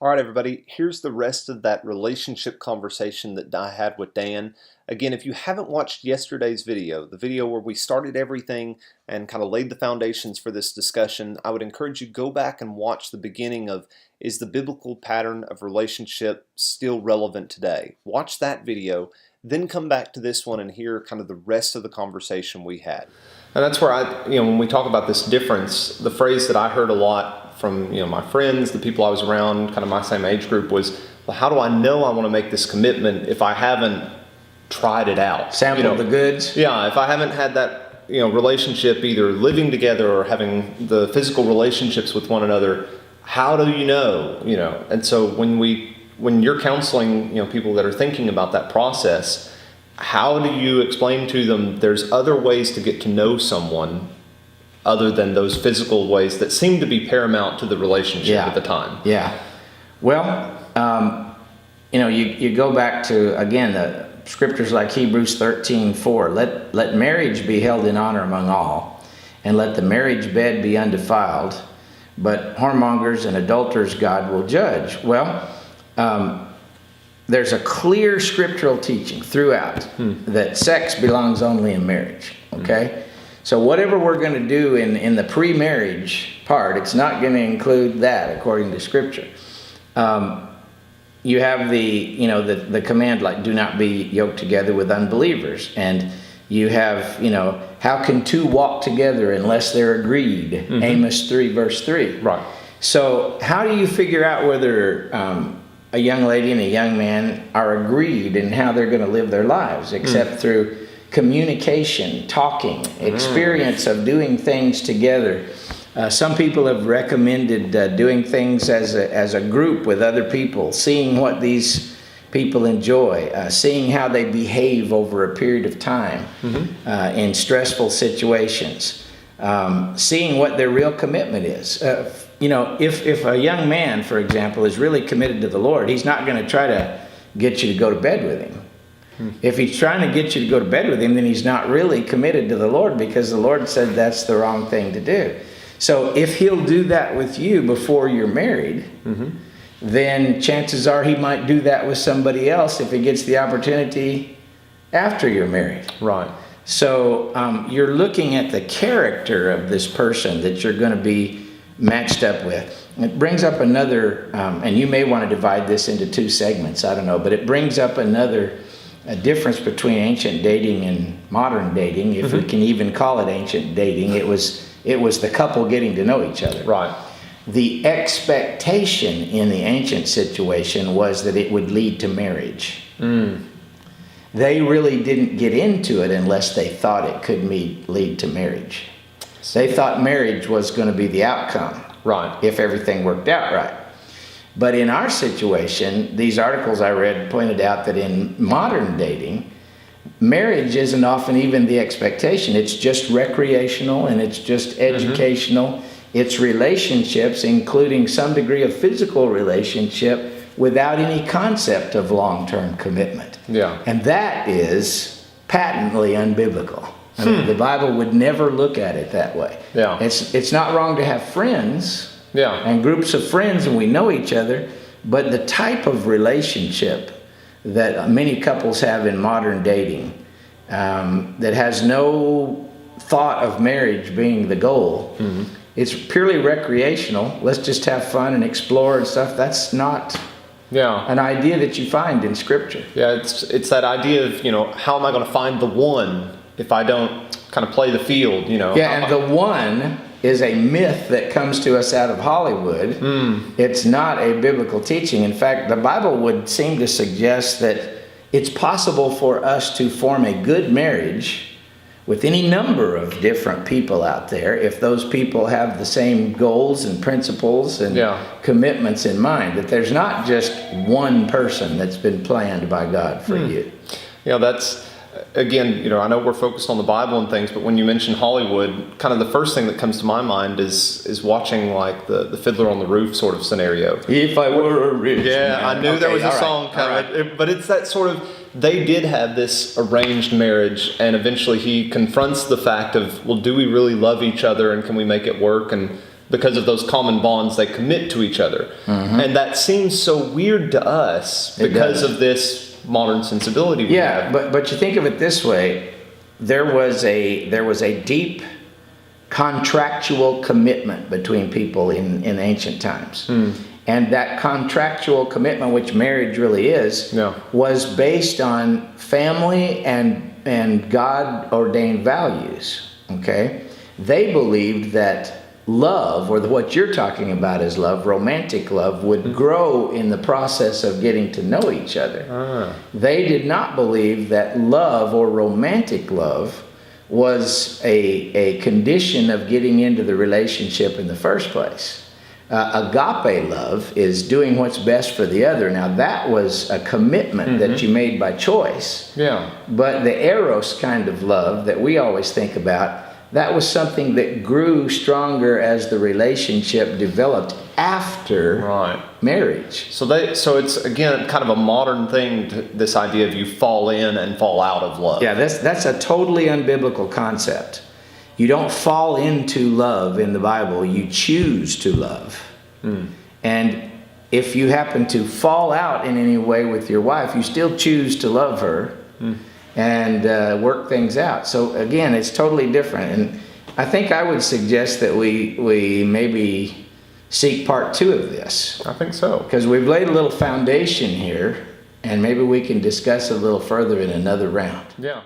All right, everybody, here's the rest of that relationship conversation that I had with Dan. Again, if you haven't watched yesterday's video, the video where we started everything and kind of laid the foundations for this discussion, I would encourage you to go back and watch the beginning of, is the biblical pattern of relationship still relevant today? Watch that video, then come back to this one and hear kind of the rest of the conversation we had. And that's where when we talk about this difference, the phrase that I heard a lot from my friends, the people I was around, kind of my same age group, was, well, how do I know I want to make this commitment if I haven't tried it out? Sample the goods? Yeah, if I haven't had that relationship, either living together or having the physical relationships with one another, how do you know? And so when you're counseling people that are thinking about that process, how do you explain to them there's other ways to get to know someone other than those physical ways that seem to be paramount to the relationship at the time? Yeah. Well, you go back to, again, the scriptures like Hebrews 13:4. Let marriage be held in honor among all, and let the marriage bed be undefiled, but whoremongers and adulterers God will judge. Well, there's a clear scriptural teaching throughout that sex belongs only in marriage, okay? So whatever we're going to do in the pre-marriage part, it's not going to include that according to Scripture. You have the command, like, do not be yoked together with unbelievers. And you have, how can two walk together unless they're agreed? Amos 3 verse 3. Right. So how do you figure out whether a young lady and a young man are agreed in how they're going to live their lives, except through communication, talking, experience of doing things together. Some people have recommended doing things as a group with other people, seeing what these people enjoy, seeing how they behave over a period of time in stressful situations, seeing what their real commitment is. If a young man, for example, is really committed to the Lord, he's not going to try to get you to go to bed with him. If he's trying to get you to go to bed with him, then he's not really committed to the Lord, because the Lord said that's the wrong thing to do. So if he'll do that with you before you're married, then chances are he might do that with somebody else if he gets the opportunity after you're married. Right. So you're looking at the character of this person that you're going to be matched up with. It brings up another, and you may want to divide this into two segments, I don't know, but it brings up a difference between ancient dating and modern dating, if we can even call it ancient dating. It was the couple getting to know each other. Right. The expectation in the ancient situation was that it would lead to marriage. They really didn't get into it unless they thought it could lead to marriage. They thought marriage was going to be the outcome, right, if everything worked out right. But in our situation, these articles I read pointed out that in modern dating, marriage isn't often even the expectation. It's just recreational, and it's just educational. It's relationships, including some degree of physical relationship, without any concept of long-term commitment. Yeah. And that is patently unbiblical. I mean, the Bible would never look at it that way. Yeah. It's not wrong to have friends. Yeah. And groups of friends, and we know each other, but the type of relationship that many couples have in modern dating, that has no thought of marriage being the goal, it's purely recreational. Let's just have fun and explore and stuff. That's not an idea that you find in Scripture. Yeah, it's that idea of, how am I going to find the one if I don't kind of play the field, Yeah, and the one is a myth that comes to us out of Hollywood. It's not a biblical teaching. In fact, the Bible would seem to suggest that it's possible for us to form a good marriage with any number of different people out there if those people have the same goals and principles and commitments in mind, that there's not just one person that's been planned by God for you. That's... Again, I know we're focused on the Bible and things, but when you mention Hollywood, kind of the first thing that comes to my mind is watching like the Fiddler on the Roof sort of scenario. If I were a rich man. I knew there was a song coming, but it's that sort of, they did have this arranged marriage, and eventually he confronts the fact of, well, do we really love each other, and can we make it work? And because of those common bonds, they commit to each other. And that seems so weird to us because of this modern sensibility we have. But you think of it this way, there was a deep contractual commitment between people in ancient times. And that contractual commitment, which marriage really is, was based on family and God-ordained values, okay? They believed that love, or what you're talking about as love, romantic love, would grow in the process of getting to know each other. They did not believe that love or romantic love was a condition of getting into the relationship in the first place. Agape love is doing what's best for the other. Now that was a commitment that you made by choice. But the eros kind of love that we always think about, that was something that grew stronger as the relationship developed after marriage. So it's again kind of a modern thing, this idea of you fall in and fall out of love. Yeah, that's a totally unbiblical concept. You don't fall into love in the Bible, you choose to love. And if you happen to fall out in any way with your wife, you still choose to love her and work things out. So again, it's totally different. And I think I would suggest that we maybe seek part 2 of this. I think so. Because we've laid a little foundation here, and maybe we can discuss it a little further in another round. Yeah.